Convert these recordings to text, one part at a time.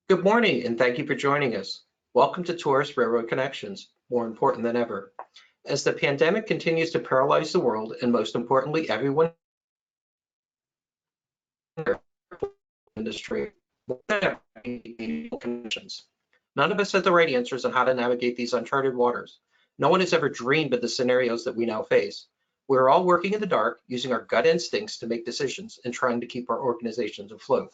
Good morning, and thank you for joining us. Welcome to Tourist Railroad Connections, more important than ever. As the pandemic continues to paralyze the world, and most importantly, everyone in the industry, connections. None of us have the right answers on how to navigate these uncharted waters. No one has ever dreamed of the scenarios that we now face. We're all working in the dark, using our gut instincts to make decisions and trying to keep our organizations afloat.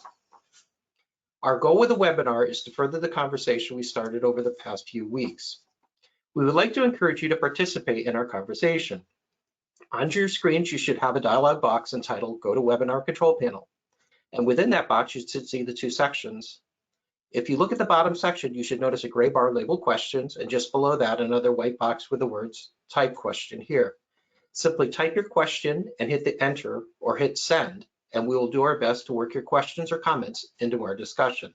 Our goal with the webinar is to further the conversation we started over the past few weeks. We would like to encourage you to participate in our conversation. On your screens, you should have a dialog box entitled Gotowebinar Control Panel. And within that box, you should see the two sections. If you look at the bottom section, you should notice a gray bar labeled questions, and just below that, another white box with the words type question here. Simply type your question and hit the enter or hit send, and we will do our best to work your questions or comments into our discussion.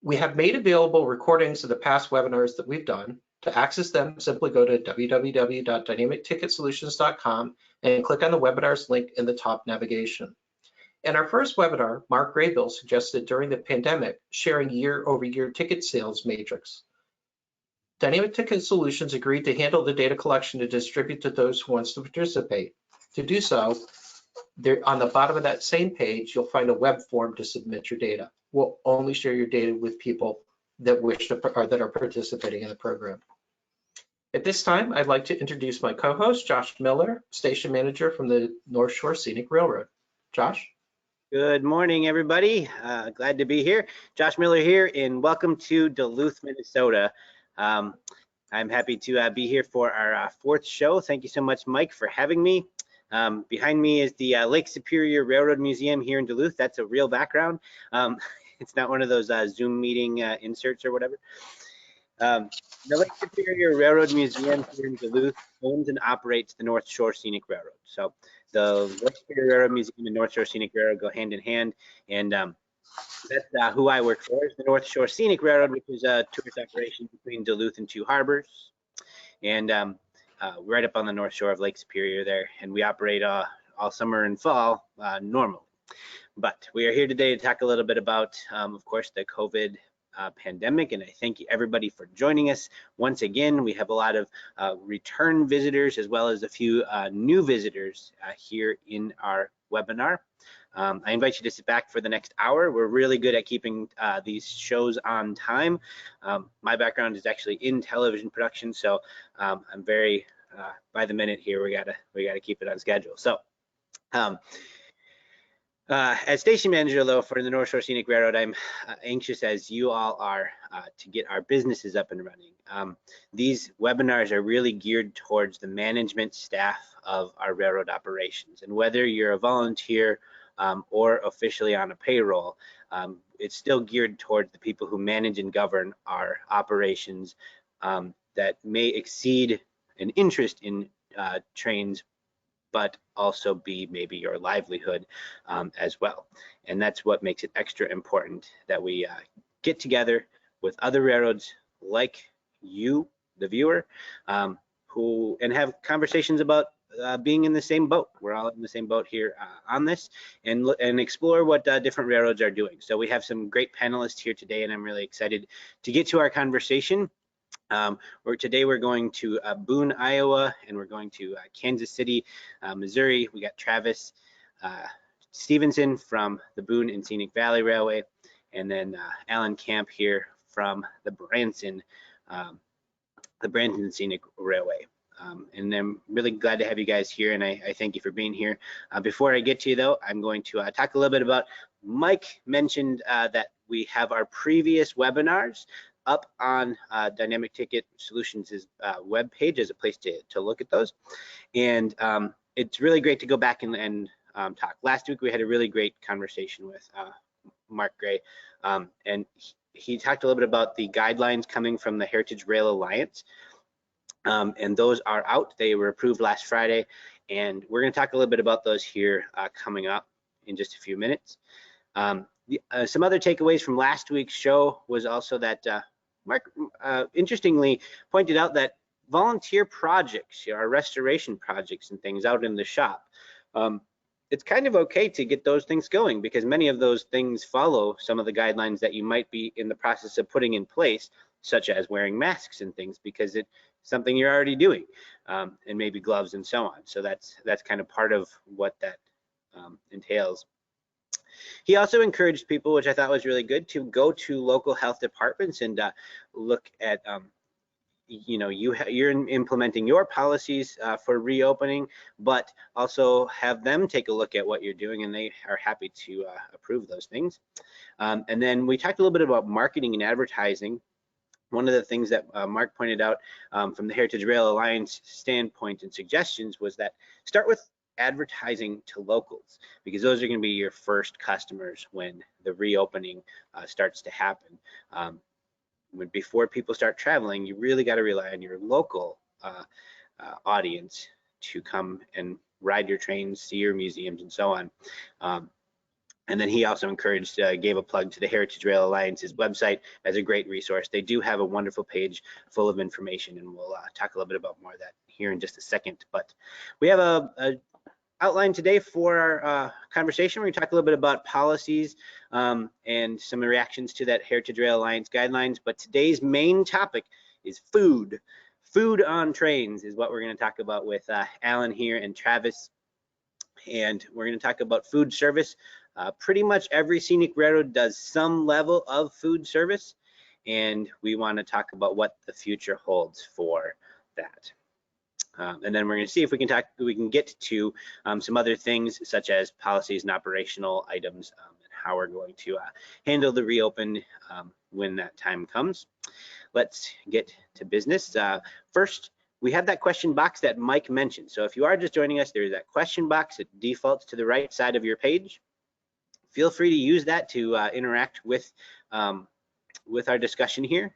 We have made available recordings of the past webinars that we've done. To access them, simply go to www.dynamicticketsolutions.com and click on the webinars link in the top navigation. In our first webinar, Mark Graybill suggested during the pandemic sharing year-over-year ticket sales matrix. Dynamic Ticket Solutions agreed to handle the data collection to distribute to those who wants to participate. To do so, on the bottom of that same page, you'll find a web form to submit your data. We'll only share your data with people that wish to or that are participating in the program. At this time, I'd like to introduce my co-host, Josh Miller, station manager from the North Shore Scenic Railroad. Josh? Good morning, everybody. Glad to be here. Josh Miller here, and welcome to Duluth, Minnesota. I'm happy to be here for our fourth show. Thank you so much, Mike, for having me. Behind me is the Lake Superior Railroad Museum here in Duluth. That's a real background. It's not one of those Zoom meeting inserts or whatever. The Lake Superior Railroad Museum here in Duluth owns and operates the North Shore Scenic Railroad. So the Lake Superior Railroad Museum and North Shore Scenic Railroad go hand in hand, and that's who I work for, is the North Shore Scenic Railroad, which is a tourist operation between Duluth and Two Harbors, and right up on the North Shore of Lake Superior there, and we operate all summer and fall normally. But we are here today to talk a little bit about, of course, the COVID pandemic, and I thank everybody for joining us once again. We have a lot of return visitors as well as a few new visitors here in our webinar. I invite you to sit back for the next hour. We're really good at keeping these shows on time. My background is actually in television production, so I'm very by the minute here. We gotta keep it on schedule. So as station manager, though, for the North Shore Scenic Railroad, I'm anxious, as you all are, to get our businesses up and running. These webinars are really geared towards the management staff of our railroad operations, and whether you're a volunteer or officially on a payroll, it's still geared towards the people who manage and govern our operations that may exceed an interest in trains, but also be maybe your livelihood as well. And that's what makes it extra important that we get together with other railroads like you, the viewer, and have conversations about being in the same boat. We're all in the same boat here on this, and explore what different railroads are doing. So we have some great panelists here today, and I'm really excited to get to our conversation. Today we're going to Boone, Iowa, and we're going to Kansas City, Missouri. We got Travis Stevenson from the Boone and Scenic Valley Railway, and then Alan Kamp here from the Branson Scenic Railway. And I'm really glad to have you guys here, and I thank you for being here. Before I get to you, though, I'm going to talk a little bit about, Mike mentioned that we have our previous webinars up on Dynamic Ticket Solutions' webpage as a place to look at those. And it's really great to go back and talk. Last week, we had a really great conversation with Mark Gray, and he talked a little bit about the guidelines coming from the Heritage Rail Alliance. And those are out. They were approved last Friday, and we're going to talk a little bit about those here coming up in just a few minutes. Some other takeaways from last week's show was also that Mark interestingly pointed out that volunteer projects, our restoration projects and things out in the shop, it's kind of okay to get those things going, because many of those things follow some of the guidelines that you might be in the process of putting in place, such as wearing masks and things, because it's something you're already doing, and maybe gloves and so on. So that's kind of part of what that entails. He also encouraged people, which I thought was really good, to go to local health departments and look at you're implementing your policies for reopening, but also have them take a look at what you're doing, and they are happy to approve those things. And then we talked a little bit about marketing and advertising. One of the things that Mark pointed out from the Heritage Rail Alliance standpoint and suggestions was that start with advertising to locals, because those are going to be your first customers when the reopening starts to happen. Before people start traveling, you really got to rely on your local audience to come and ride your trains, see your museums, and so on. And then he also encouraged, gave a plug to the Heritage Rail Alliance's website as a great resource. They do have a wonderful page full of information, and we'll talk a little bit about more of that here in just a second. But we have a outline today for our conversation. We're going to talk a little bit about policies and some reactions to that Heritage Rail Alliance guidelines. But today's main topic is food. Food on trains is what we're going to talk about with Alan here and Travis. And we're going to talk about food service. Pretty much every scenic railroad does some level of food service, and we want to talk about what the future holds for that. And then we're going to see if we can get to some other things, such as policies and operational items, and how we're going to handle the reopen when that time comes. Let's get to business. First, we have that question box that Mike mentioned. So if you are just joining us, there's that question box. It defaults to the right side of your page. Feel free to use that to interact with our discussion here.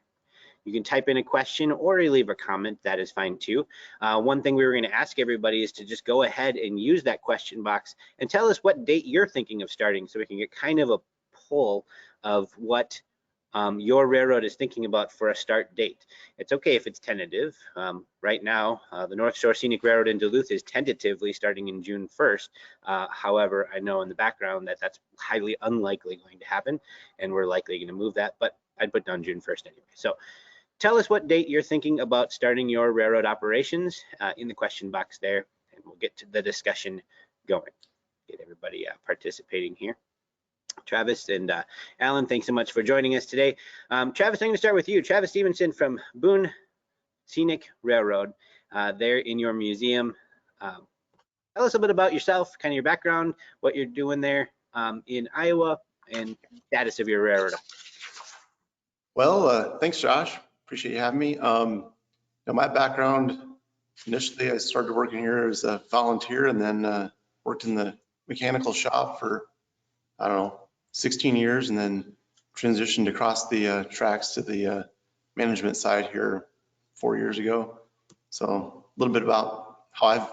You can type in a question or leave a comment. That is fine too. One thing we were going to ask everybody is to just go ahead and use that question box and tell us what date you're thinking of starting, so we can get kind of a poll of what your railroad is thinking about for a start date. It's okay if it's tentative. Right now, the North Shore Scenic Railroad in Duluth is tentatively starting in June 1st. However, I know in the background that that's highly unlikely going to happen, and we're likely going to move that, but I'd put down June 1st anyway. So tell us what date you're thinking about starting your railroad operations in the question box there, and we'll get to the discussion going. Get everybody participating here. Travis and Alan, thanks so much for joining us today. Travis, I'm going to start with you. Travis Stevenson from Boone Scenic Railroad, there in your museum. Tell us a bit about yourself, kind of your background, what you're doing there in Iowa, and status of your railroad. Well, thanks, Josh. Appreciate you having me. My background, initially I started working here as a volunteer, and then worked in the mechanical shop for, I don't know, 16 years, and then transitioned across the tracks to the management side here 4 years ago. So a little bit about how I've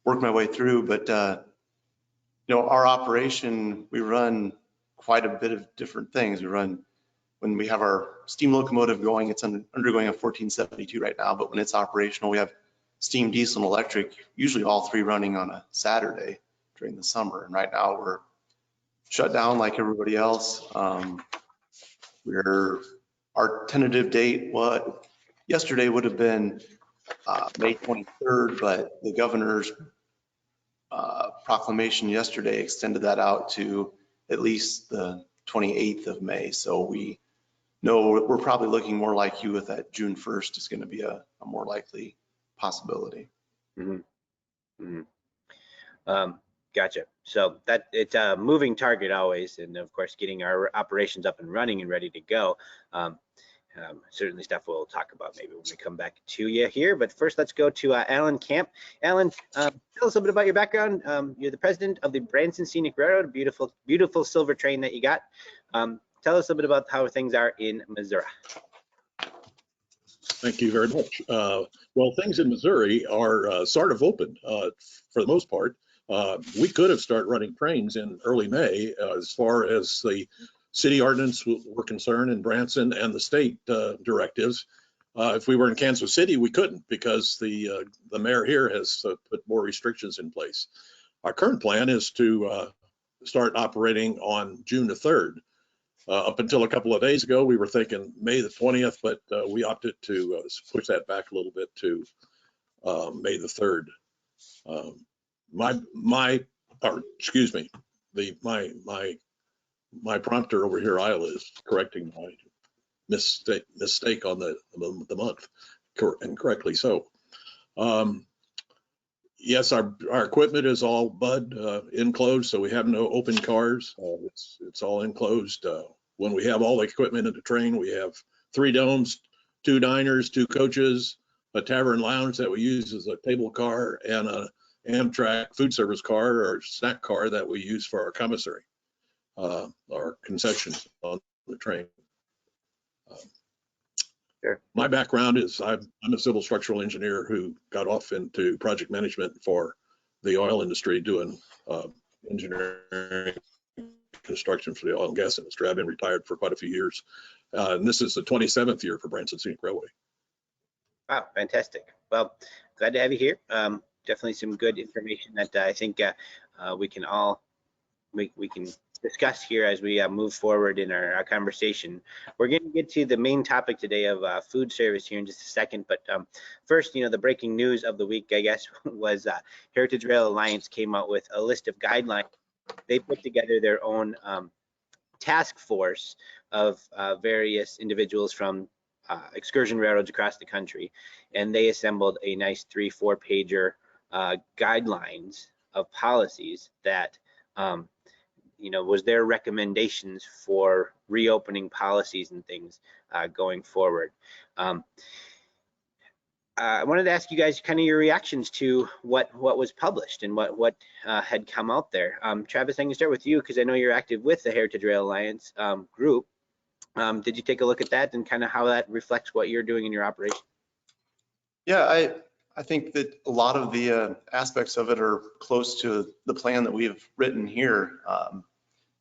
worked my way through, but our operation, we run quite a bit of different things. We run, when we have our steam locomotive going, it's undergoing a 1472 right now, but when it's operational, we have steam, diesel, and electric, usually all three running on a Saturday during the summer. And right now we're shut down like everybody else. Our tentative date, yesterday would have been May 23rd, but the governor's proclamation yesterday extended that out to at least the 28th of May. So we know we're probably looking more like you with that June 1st is going to be a more likely possibility. Mm-hmm. Mm-hmm. Gotcha. So that it's a moving target always, and of course getting our operations up and running and ready to go. Certainly stuff we'll talk about maybe when we come back to you here. But first, let's go to Alan Kamp. Alan, tell us a little bit about your background. You're the president of the Branson Scenic Railroad, beautiful silver train that you got. Tell us a bit about how things are in Missouri. Thank you very much. Well, things in Missouri are sort of open for the most part. We could have started running trains in early May as far as the city ordinance were concerned in Branson and the state directives. If we were in Kansas City, we couldn't because the mayor here has put more restrictions in place. our current plan is to start operating on June the 3rd. Up until a couple of days ago, we were thinking May the 20th, but we opted to push that back a little bit to May the 3rd. My prompter over here, Isla, is correcting my mistake on the month, and correctly so. Yes, our equipment is all bud enclosed, so we have no open cars. It's all enclosed. When we have all the equipment in the train, we have 3 domes, 2 diners, 2 coaches, a tavern lounge that we use as a table car, and a Amtrak food service car or snack car that we use for our commissary, our concessions on the train. Sure. My background is I'm a civil structural engineer who got off into project management for the oil industry, doing engineering construction for the oil and gas industry. I've been retired for quite a few years, and this is the 27th year for Branson Scenic Railway. Wow, fantastic. Well, glad to have you here. Definitely some good information that I think we can all we can discuss here as we move forward in our conversation. We're going to get to the main topic today of food service here in just a second, but first, the breaking news of the week, I guess, was Heritage Rail Alliance came out with a list of guidelines. They put together their own task force of various individuals from excursion railroads across the country, and they assembled a nice 3-4 pager guidelines of policies that was their recommendations for reopening policies and things going forward. I wanted to ask you guys kind of your reactions to what was published and what had come out there. Travis, I can start with you because I know you're active with the Heritage Rail Alliance group. Did you take a look at that and kind of how that reflects what you're doing in your operation? Yeah, I think that a lot of the aspects of it are close to the plan that we have written here,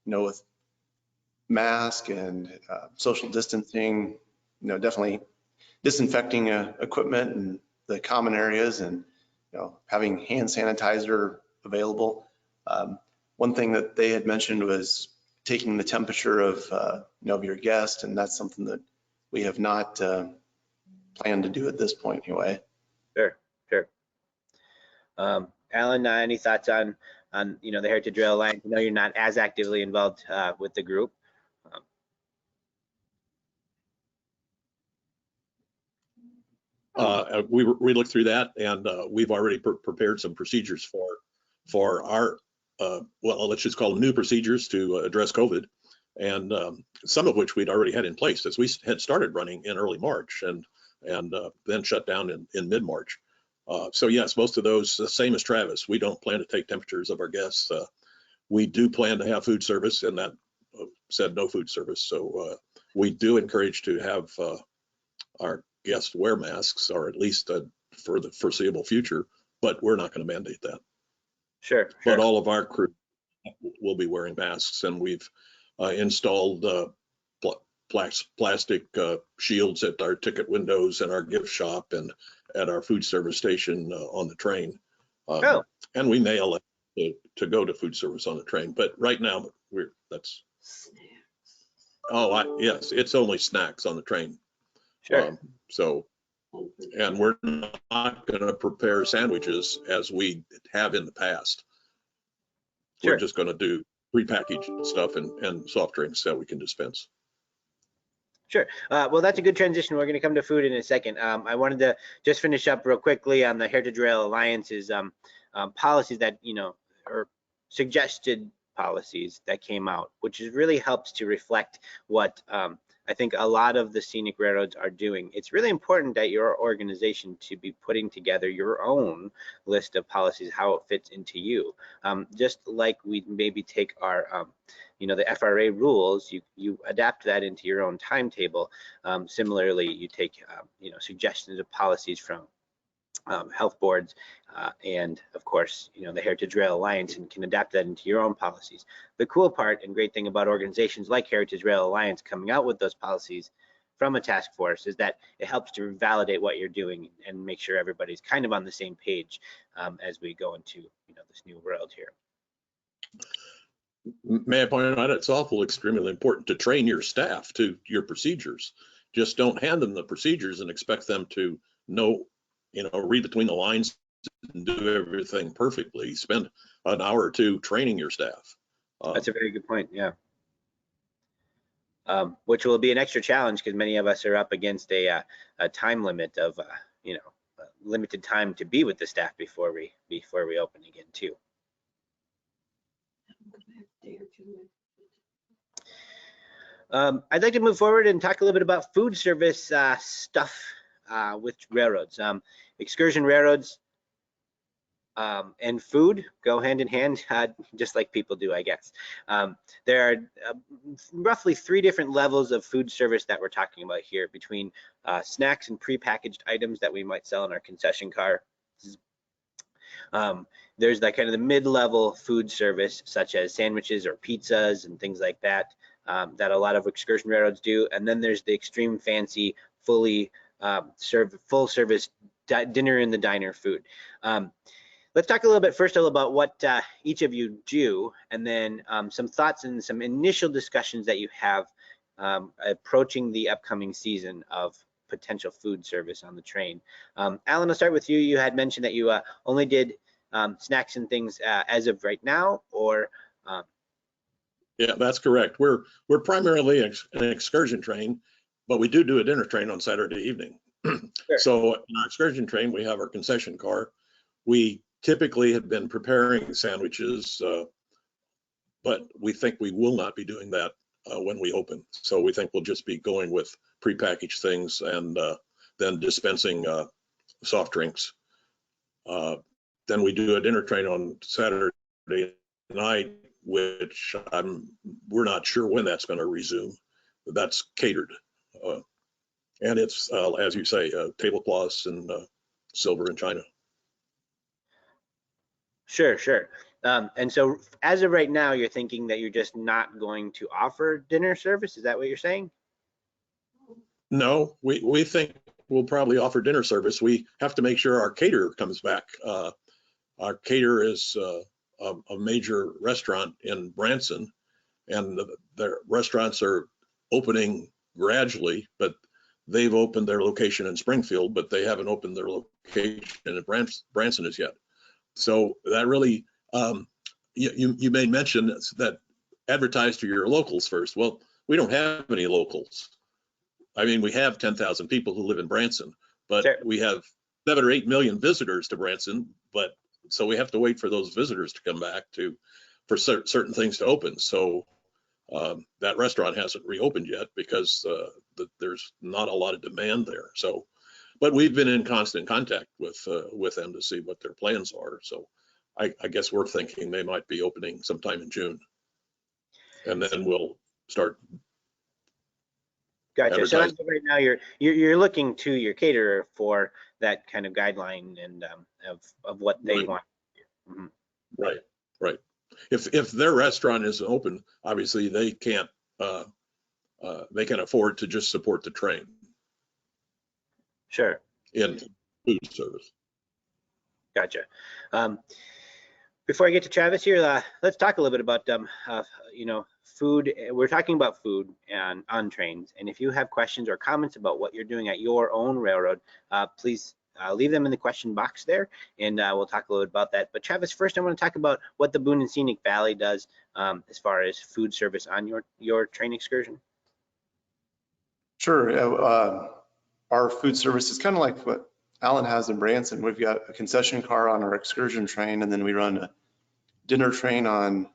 with mask and social distancing, definitely disinfecting equipment and the common areas, and having hand sanitizer available. One thing that they had mentioned was taking the temperature of your guest, and that's something that we have not planned to do at this point anyway. Sure. Alan, any thoughts on the Heritage Rail Alliance? I know you're not as actively involved with the group. We looked through that, and we've already prepared some procedures for our well, let's just call them new procedures to address COVID, and some of which we'd already had in place as we had started running in early March and then shut down in mid-March. So yes, most of those, the same as Travis, we don't plan to take temperatures of our guests. We do plan to have food service, and that said no food service. So we do encourage to have our guests wear masks, or at least for the foreseeable future, but we're not going to mandate that. Sure. But all of our crew will be wearing masks, and we've installed plastic shields at our ticket windows and our gift shop and at our food service station on the train. And we may elect to go to food service on the train, but right now yes, it's only snacks on the train. Sure. And we're not going to prepare sandwiches as we have in the past. Sure. We're just going to do prepackaged stuff and soft drinks that we can dispense. Sure. Well, that's a good transition. We're going to come to food in a second. I wanted to just finish up real quickly on the Heritage Rail Alliance's policies that, or suggested policies that came out, which really helps to reflect what I think a lot of the scenic railroads are doing. It's really important that your organization to be putting together your own list of policies, how it fits into you. Just like we maybe take our, the FRA rules, you adapt that into your own timetable. Similarly, you take, suggestions of policies from health boards and of course, the Heritage Rail Alliance, and can adapt that into your own policies. The cool part and great thing about organizations like Heritage Rail Alliance coming out with those policies, from a task force is that it helps to validate what you're doing and make sure everybody's kind of on the same page as we go into this new world here. May I point out, it's also extremely important to train your staff to your procedures. Just don't hand them the procedures and expect them to know, read between the lines and do everything perfectly. Spend an hour or two training your staff. That's a very good point, yeah. Which will be an extra challenge because many of us are up against a time limit of, limited time to be with the staff before we open again too. I'd like to move forward and talk a little bit about food service stuff with railroads. Excursion railroads and food go hand in hand, just like people do, I guess. There are roughly 3 different levels of food service that we're talking about here, between snacks and prepackaged items that we might sell in our concession car. There's that kind of the mid-level food service, such as sandwiches or pizzas and things like that, that a lot of excursion railroads do. And then there's the extreme fancy, fully full service dinner in the diner food. Let's talk a little bit first about what each of you do, and then some thoughts and some initial discussions that you have approaching the upcoming season of potential food service on the train. Alan, I'll start with you. You had mentioned that you only did snacks and things as of right now, or? Yeah, that's correct. We're primarily an excursion train, but we do a dinner train on Saturday evening. Sure. So in our excursion train, we have our concession car. We typically have been preparing sandwiches, but we think we will not be doing that when we open. So we think we'll just be going with prepackaged things and then dispensing soft drinks. Then we do a dinner train on Saturday night, which we're not sure when that's going to resume. That's catered. And it's, as you say, tablecloths and silver and china. Sure. And so as of right now, you're thinking that you're just not going to offer dinner service? Is that what you're saying? No, we think we'll probably offer dinner service. We have to make sure our caterer comes back. Our caterer is a major restaurant in Branson, and their restaurants are opening gradually, but they've opened their location in Springfield, but they haven't opened their location in Branson as yet. So that really, you made mention that advertise to your locals first. Well, we don't have any locals. I mean, we have 10,000 people who live in Branson, but sure, we have 7 or 8 million visitors to Branson, but so we have to wait for those visitors to come back for certain things to open. So that restaurant hasn't reopened yet because there's not a lot of demand there. So, but we've been in constant contact with them to see what their plans are. So I guess we're thinking they might be opening sometime in June, and then we'll start. Gotcha. So right now you're looking to your caterer for that kind of guideline and of what they want. Mm-hmm. Right. If their restaurant isn't open, obviously they can't. They can afford to just support the train. Sure. In food service. Gotcha. Before I get to Travis here, let's talk a little bit about food. We're talking about food and on trains, and if you have questions or comments about what you're doing at your own railroad, please leave them in the question box there, and we'll talk a little bit about that. But Travis, first I want to talk about what the Boone and Scenic Valley does as far as food service on your train excursion. Sure. Our food service is kind of like what Alan has in Branson. We've got a concession car on our excursion train, and then we run a dinner train on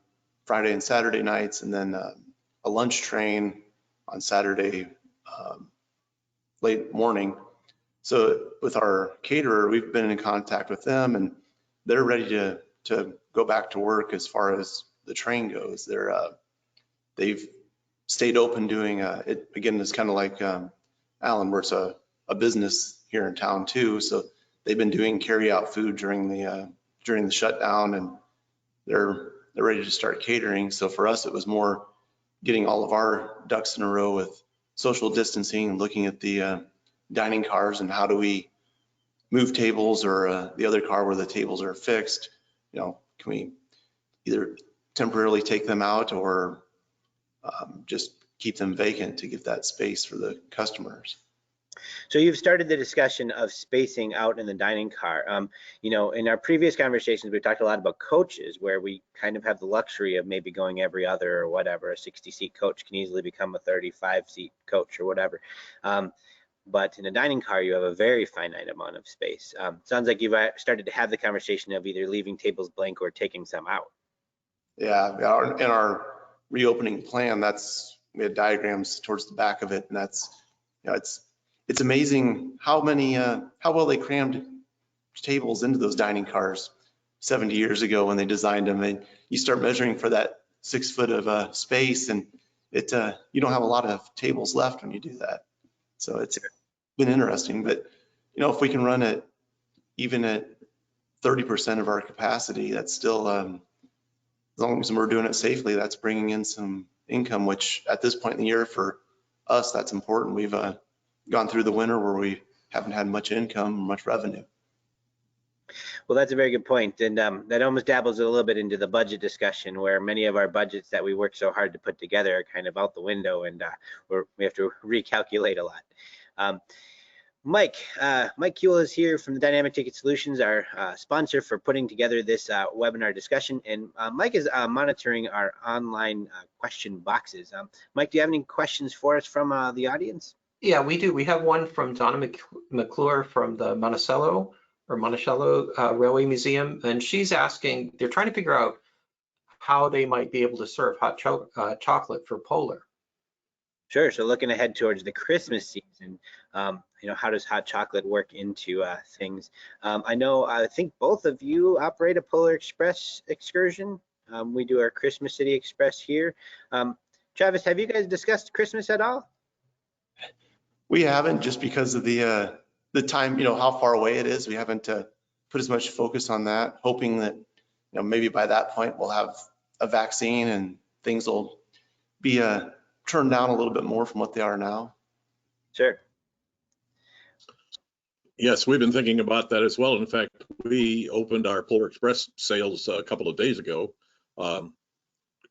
Friday and Saturday nights, and then a lunch train on Saturday late morning. So with our caterer, we've been in contact with them, and they're ready to go back to work as far as the train goes. They've stayed open doing it. Again, it's kind of like Alan, where it's a business here in town too. So they've been doing carry out food during the shutdown, and they're ready to start catering. So for us, it was more getting all of our ducks in a row with social distancing, looking at the dining cars and how do we move tables, or the other car where the tables are fixed, can we either temporarily take them out or just keep them vacant to give that space for the customers. So you've started the discussion of spacing out in the dining car. In our previous conversations, we've talked a lot about coaches, where we kind of have the luxury of maybe going every other or whatever. A 60-seat coach can easily become a 35-seat coach or whatever. But in a dining car, you have a very finite amount of space. Sounds like you've started to have the conversation of either leaving tables blank or taking some out. Yeah, in our reopening plan, we had diagrams towards the back of it, and it's amazing how well they crammed tables into those dining cars 70 years ago when they designed them. And you start measuring for that 6 foot of space, and you don't have a lot of tables left when you do that. So it's been interesting, but if we can run it even at 30% of our capacity, that's still, as long as we're doing it safely, that's bringing in some income, which at this point in the year for us, that's important. We've gone through the winter where we haven't had much income, much revenue. Well, that's a very good point. And that almost dabbles a little bit into the budget discussion, where many of our budgets that we work so hard to put together are kind of out the window, and we have to recalculate a lot. Mike Kuehl is here from the Dynamic Ticket Solutions, our sponsor for putting together this webinar discussion. And Mike is monitoring our online question boxes. Mike, do you have any questions for us from the audience? Yeah, we do. We have one from Donna McClure from the Monticello Railway Museum, and she's asking, they're trying to figure out how they might be able to serve hot chocolate for Polar. Sure. So looking ahead towards the Christmas season, how does hot chocolate work into things? I think both of you operate a Polar Express excursion. We do our Christmas City Express here. Travis, have you guys discussed Christmas at all? We haven't, just because of the time, how far away it is. We haven't put as much focus on that, hoping that, maybe by that point we'll have a vaccine and things will be turned down a little bit more from what they are now. Sure. Yes, we've been thinking about that as well. In fact, we opened our Polar Express sales a couple of days ago.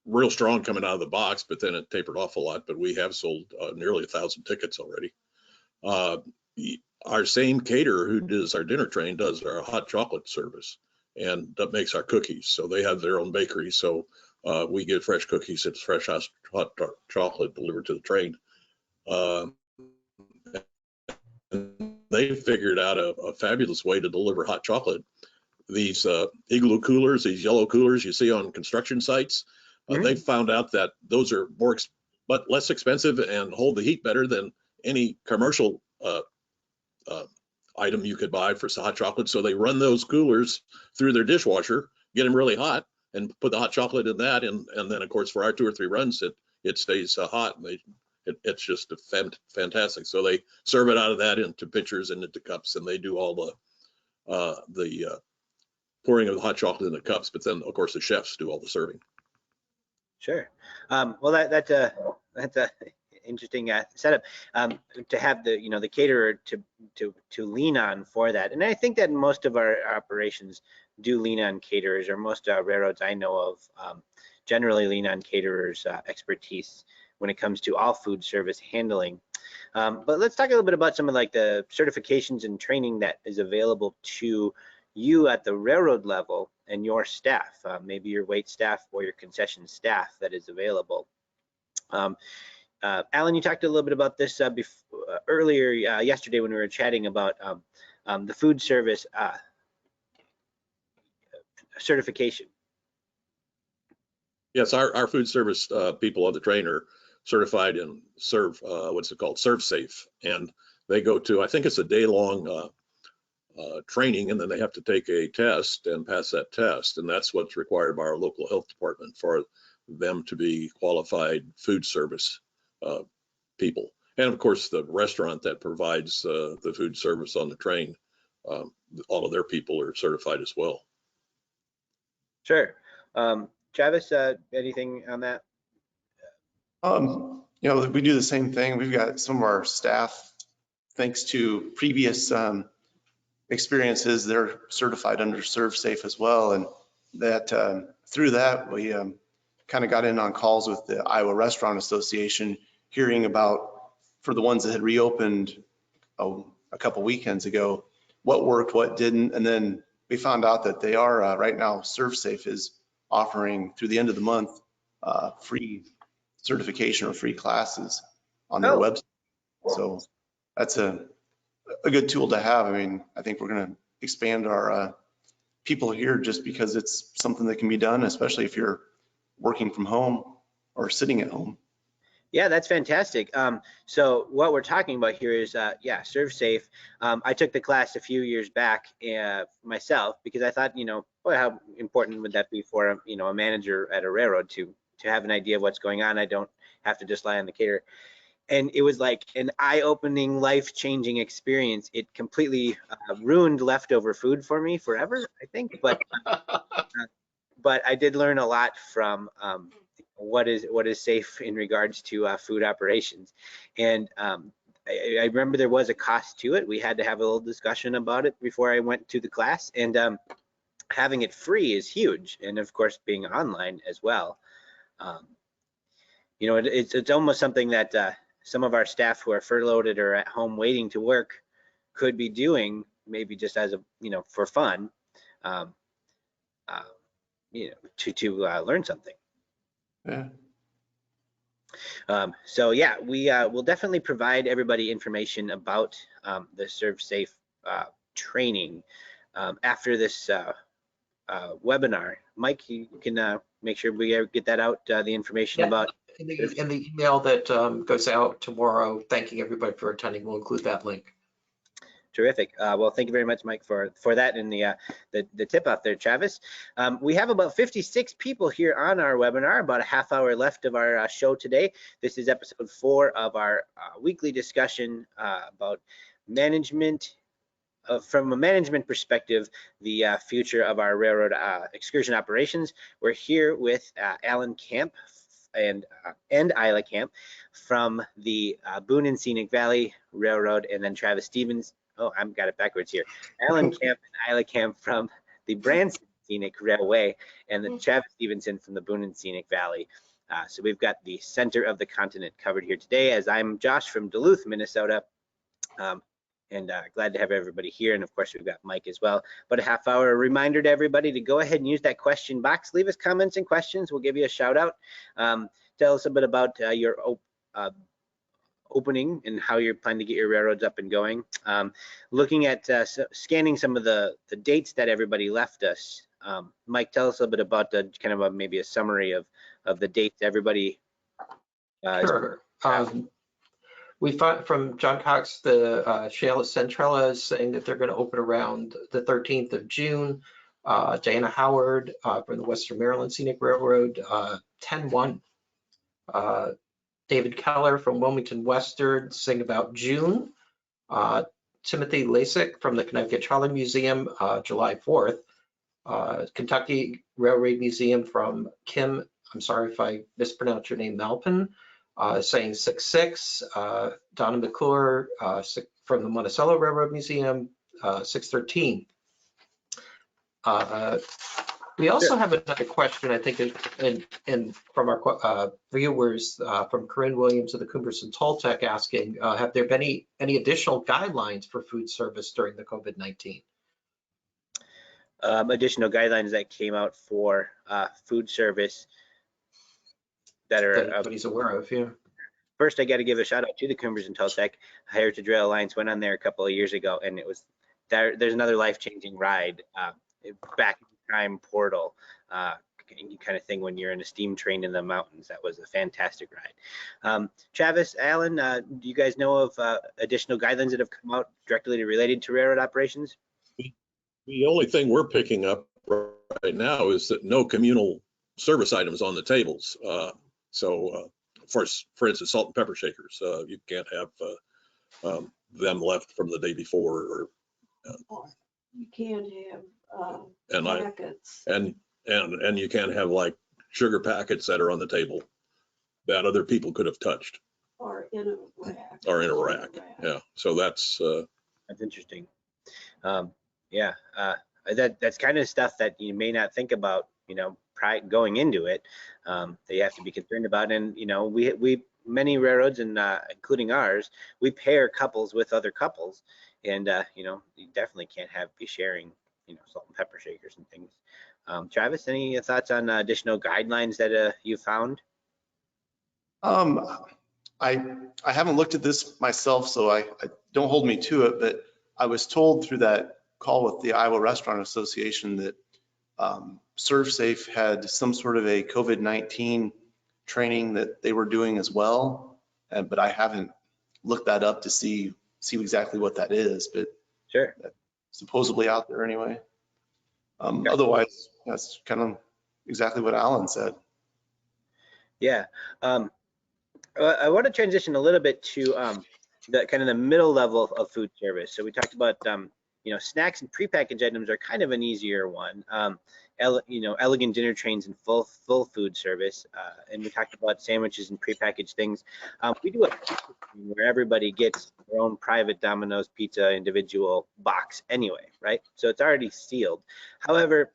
Real strong coming out of the box, but then it tapered off a lot. But we have sold nearly 1,000 tickets already. Our same caterer who does our dinner train does our hot chocolate service, and that makes our cookies. So they have their own bakery. So we get fresh cookies. It's fresh hot chocolate delivered to the train. They figured out a fabulous way to deliver hot chocolate. These igloo coolers, these yellow coolers you see on construction sites, they found out that those are but less expensive and hold the heat better than any commercial item you could buy for hot chocolate. So they run those coolers through their dishwasher, get them really hot, and put the hot chocolate in that. And then, of course, for our 2 or 3 runs, it stays hot. And it's just fantastic. So they serve it out of that into pitchers and into cups, and they do all the pouring of the hot chocolate in the cups. But then, of course, the chefs do all the serving. Sure. Well, that's a interesting setup to have the caterer to lean on for that. And I think that most of our operations do lean on caterers, or most railroads I know of generally lean on caterers' expertise when it comes to all food service handling. But let's talk a little bit about some of the certifications and training that is available to you at the railroad level and your staff, maybe your wait staff or your concession staff that is available. Alan, you talked a little bit about this earlier yesterday when we were chatting about the food service certification. Yes, our food service people on the train are certified in serve safe, and they go to, I think it's a day-long training, and then they have to take a test and pass that test, and that's what's required by our local health department for them to be qualified food service people. And of course, the restaurant that provides the food service on the train, all of their people are certified as well. Sure. Travis, anything on that? You know, we do the same thing. We've got some of our staff, thanks to previous experiences, they're certified under ServSafe as well. And that through that, we kind of got in on calls with the Iowa Restaurant Association, hearing about, for the ones that had reopened a couple weekends ago, what worked, what didn't. And then we found out that they are right now, ServSafe is offering through the end of the month free certification or free classes on their website. So that's a good tool to have. I mean, I think we're going to expand our people here just because it's something that can be done, especially if you're working from home or sitting at home. Yeah, that's fantastic. So what we're talking about here is, yeah, ServSafe. I took the class a few years back myself because I thought, you know, boy, how important would that be for, you know, a manager at a railroad to have an idea of what's going on. I don't have to just lie on the caterer. And it was like an eye-opening, life-changing experience. It completely ruined leftover food for me forever, I think. But I did learn a lot from what is safe in regards to food operations. And I remember there was a cost to it. We had to have a little discussion about it before I went to the class. And having it free is huge. And of course, being online as well. You know, it's almost something that some of our staff who are furloughed or at home waiting to work could be doing, maybe just as a, you know, for fun, you know, to learn something. Yeah. So yeah, we will definitely provide everybody information about the ServSafe training after this webinar. Mike, you can make sure we get that out, the information about. In the email that goes out tomorrow, thanking everybody for attending, we'll include that link. Terrific. Well, thank you very much, Mike, for that and the tip out there, Travis. We have about 56 people here on our webinar, about a half hour left of our show today. This is episode 4 of our weekly discussion about management. From a management perspective, the future of our railroad excursion operations. We're here with Alan Kamp and Isla Kamp from the Boone and Scenic Valley Railroad, and then Travis Stevenson. Oh, I've got it backwards here. Alan Kamp and Isla Kamp from the Branson Scenic Railway, and then Travis Stevenson from the Boone and Scenic Valley. So we've got the center of the continent covered here today, as I'm Josh from Duluth, Minnesota. And glad to have everybody here. And of course, we've got Mike as well. But a half hour reminder to everybody to go ahead and use that question box. Leave us comments and questions. We'll give you a shout out. Tell us a bit about your opening and how you're planning to get your railroads up and going. Looking at scanning some of the dates that everybody left us. Mike, tell us a bit about kind of maybe a summary of the dates everybody. Sure. We find from John Cox, the Centrella is saying that they're going to open around the 13th of June. Diana Howard from the Western Maryland Scenic Railroad, 10-1. David Keller from Wilmington Western saying about June. Timothy Lasik from the Connecticut Trolley Museum, July 4th. Kentucky Railway Museum from Kim, I'm sorry if I mispronounced your name, Malpin. Saying 6-6, Donna McClure from the Monticello Railroad Museum, 6-13. We also have another question, I think, and from our viewers, from Corinne Williams of the Cumberson Toltec asking, have there been any additional guidelines for food service during the COVID-19? Additional guidelines that came out for food service that everybody's aware of, yeah. First, I got to give a shout out to the Cumberson Toltec Heritage Rail Alliance. Went on there a couple of years ago, and it was there's another life-changing ride, back in time portal, kind of thing when you're in a steam train in the mountains. That was a fantastic ride. Travis, Alan, do you guys know of additional guidelines that have come out directly related to railroad operations? The only thing we're picking up right now is that no communal service items on the tables. For instance, salt and pepper shakers, you can't have them left from the day before. You can't have packets. And you can't have like sugar packets that are on the table that other people could have touched. in a rack. Are in a rack. Yeah, so that's interesting. Yeah, that's kind of stuff that you may not think about, you know, going into it, that you have to be concerned about. And you know, we many railroads, and including ours, we pair couples with other couples, and you know, you definitely can't be sharing, you know, salt and pepper shakers and things. Travis, any thoughts on additional guidelines that you found? I haven't looked at this myself, so I don't hold me to it, but I was told through that call with the Iowa Restaurant Association that ServSafe had some sort of a COVID-19 training that they were doing as well, but I haven't looked that up to see exactly what that is, but sure, that's supposedly out there anyway. Okay. Otherwise, that's kind of exactly what Alan said. Yeah. I want to transition a little bit to the kind of the middle level of food service. So we talked about you know, snacks and prepackaged items are kind of an easier one. You know, elegant dinner trains and full food service, and we talked about sandwiches and prepackaged things. We do a where everybody gets their own private Domino's pizza individual box anyway, right? So it's already sealed. However,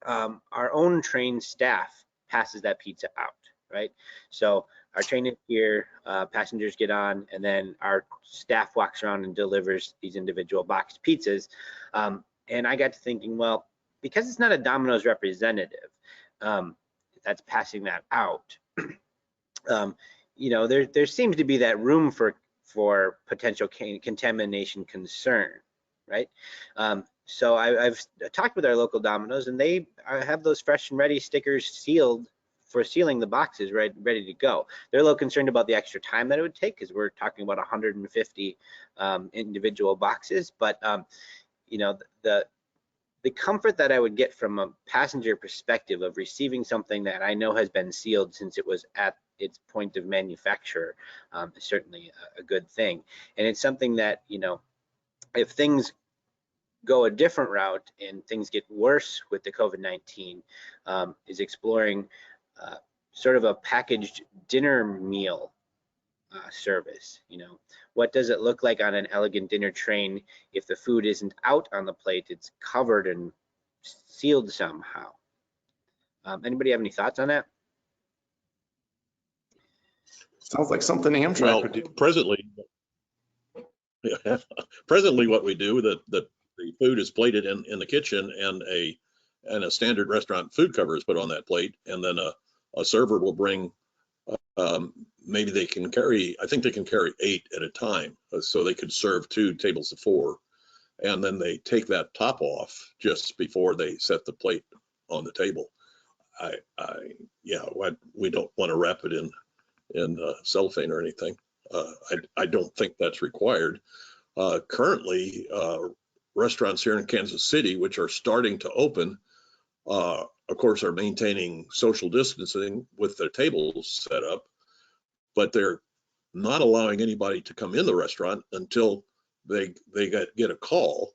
our own trained staff passes that pizza out, right? So our train is here, passengers get on, and then our staff walks around and delivers these individual boxed pizzas. And I got to thinking, well, because it's not a Domino's representative that's passing that out, you know, there seems to be that room for potential contamination concern, right? So I've talked with our local Domino's, and they have those fresh and ready stickers sealed for sealing the boxes ready to go. They're a little concerned about the extra time that it would take, because we're talking about 150 individual boxes. But you know, the comfort that I would get from a passenger perspective of receiving something that I know has been sealed since it was at its point of manufacture is certainly a good thing. And it's something that, you know, if things go a different route and things get worse with the COVID-19, is exploring sort of a packaged dinner meal service. You know, what does it look like on an elegant dinner train if the food isn't out on the plate, it's covered and sealed somehow? Anybody have any thoughts on that? Sounds like something Amtrak would do. Presently what we do, that the food is plated in the kitchen, and a standard restaurant food cover is put on that plate, and then a server will bring, maybe they can carry, I think they can carry 8 at a time, so they could serve 2 tables of 4, and then they take that top off just before they set the plate on the table. We don't want to wrap it in cellophane or anything. I don't think that's required. Currently, restaurants here in Kansas City, which are starting to open, of course, are maintaining social distancing with their tables set up, but they're not allowing anybody to come in the restaurant until they get a call.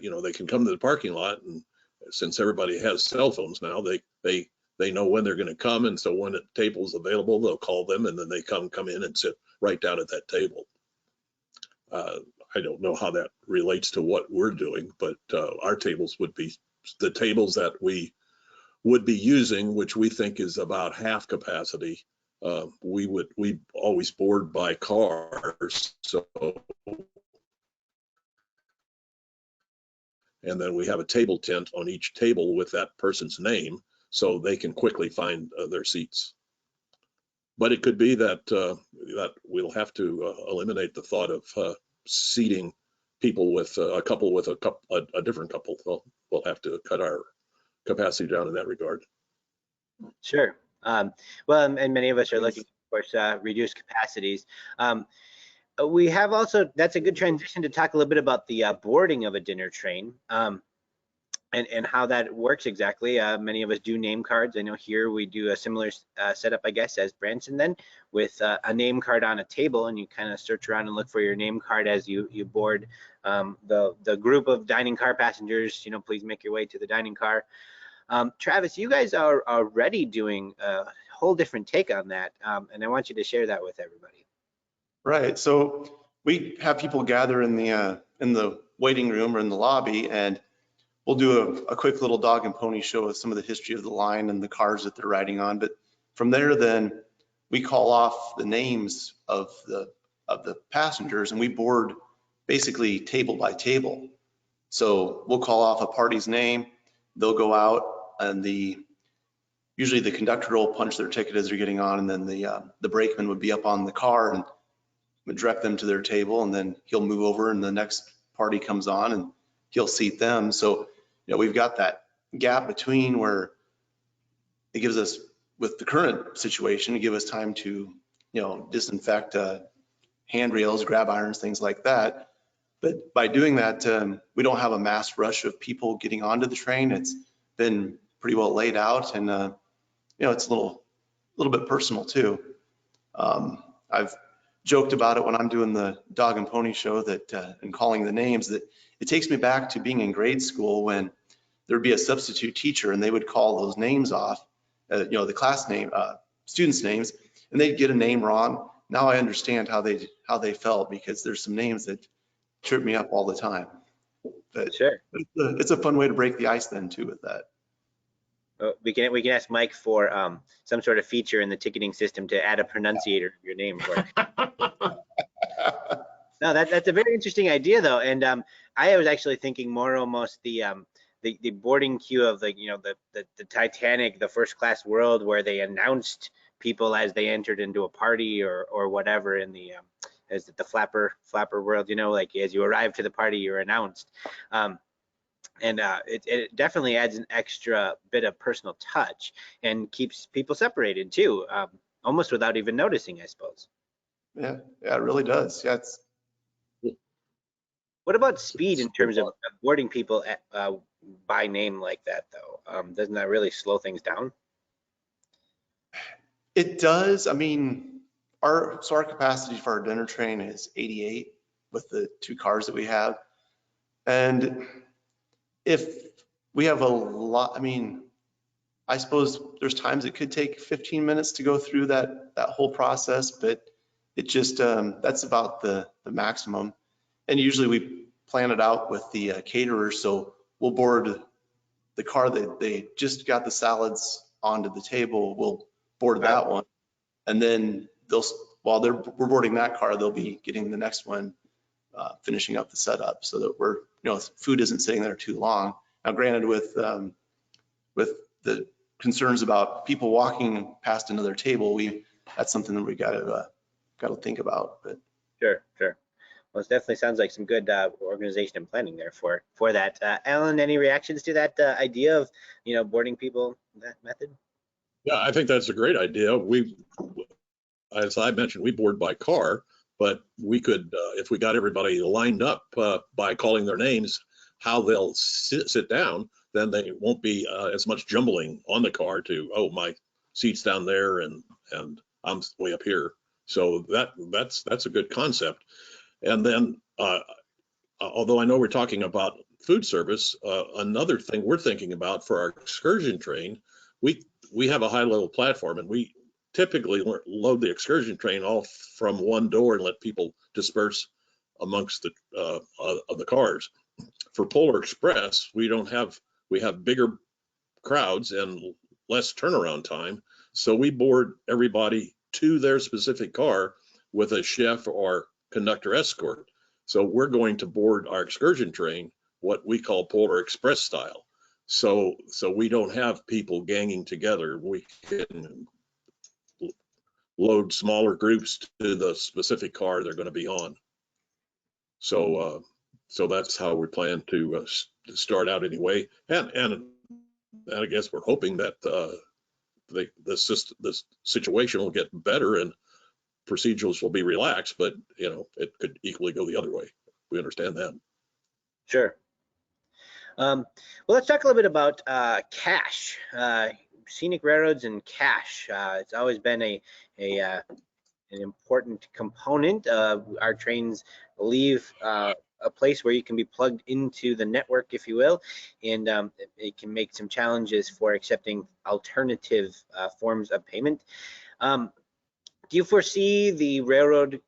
You know, they can come to the parking lot, and since everybody has cell phones now, they know when they're going to come, and so when a table is available, they'll call them, and then they come in and sit right down at that table. I don't know how that relates to what we're doing, but our tables would be the tables that we would be using, which we think is about half capacity. We always board by cars, so, and then we have a table tent on each table with that person's name, so they can quickly find their seats. But it could be that that we'll have to eliminate the thought of seating people with a couple with a different couple. We'll have to cut our capacity down in that regard. Sure. Well, and many of us are looking, of course, reduced capacities. We have also, that's a good transition to talk a little bit about the boarding of a dinner train. And how that works exactly. Many of us do name cards. I know here we do a similar setup, I guess, as Branson then, with a name card on a table, and you kind of search around and look for your name card as you board the group of dining car passengers. You know, please make your way to the dining car. Travis, you guys are already doing a whole different take on that, and I want you to share that with everybody. Right. So we have people gather in the waiting room or in the lobby, and we'll do a quick little dog and pony show with some of the history of the line and the cars that they're riding on. But from there, then we call off the names of the passengers, and we board basically table by table. So we'll call off a party's name. They'll go out, and usually the conductor will punch their ticket as they're getting on, and then the brakeman would be up on the car and would direct them to their table, and then he'll move over and the next party comes on and he'll seat them. So, we've got that gap between where it gives us, with the current situation, to give us time to, disinfect handrails, grab irons, things like that. But by doing that, we don't have a mass rush of people getting onto the train. It's been pretty well laid out, and it's a little bit personal too. I've joked about it when I'm doing the dog and pony show that and calling the names, that it takes me back to being in grade school when there'd be a substitute teacher and they would call those names off, the class name, students' names, and they'd get a name wrong. Now I understand how they felt, because there's some names that trip me up all the time. But Sure. It's a fun way to break the ice then too with that. We can ask Mike for some sort of feature in the ticketing system to add a pronunciator of your name for it. No, that's a very interesting idea though, and I was actually thinking more almost the boarding queue of the Titanic, the first class world, where they announced people as they entered into a party or whatever in the as the flapper world, like as you arrive to the party, you're announced. And it definitely adds an extra bit of personal touch and keeps people separated too, almost without even noticing, I suppose. Yeah, it really does. Yeah, What about speed in terms of boarding people by name like that, though? Doesn't that really slow things down? It does. I mean, our capacity for our dinner train is 88 with the 2 cars that we have. And if we have a lot, I mean, I suppose there's times it could take 15 minutes to go through that whole process, but it just, that's about the maximum. And usually we plan it out with the caterers. So we'll board the car that they just got the salads onto the table. We'll board that one. And then while we're boarding that car, they'll be getting the next one, finishing up the setup, so that food isn't sitting there too long. Now, granted, with the concerns about people walking past another table, that's something that we got to think about. But Sure. Well, it definitely sounds like some good organization and planning there for that. Alan, any reactions to that idea of boarding people that method? Yeah, I think that's a great idea. As I mentioned, we board by car, but we could, if we got everybody lined up by calling their names, how they'll sit down, then they won't be as much jumbling on the car to, oh, my seat's down there and I'm way up here. So that's a good concept. And then, although I know we're talking about food service, another thing we're thinking about for our excursion train, we have a high-level platform, and we typically load the excursion train off from one door and let people disperse amongst the cars. For Polar Express, we have bigger crowds and less turnaround time, so we board everybody to their specific car with a chef or conductor escort. So we're going to board our excursion train what we call Polar Express style. So we don't have people ganging together. We can load smaller groups to the specific car they're going to be on. So that's how we plan to start out anyway. And I guess we're hoping that this situation will get better and procedures will be relaxed, but it could equally go the other way. We understand that. Sure. Well, let's talk a little bit about cash, scenic railroads and cash. It's always been an important component. Our trains leave a place where you can be plugged into the network, if you will, and it can make some challenges for accepting alternative forms of payment. Do you foresee the railroad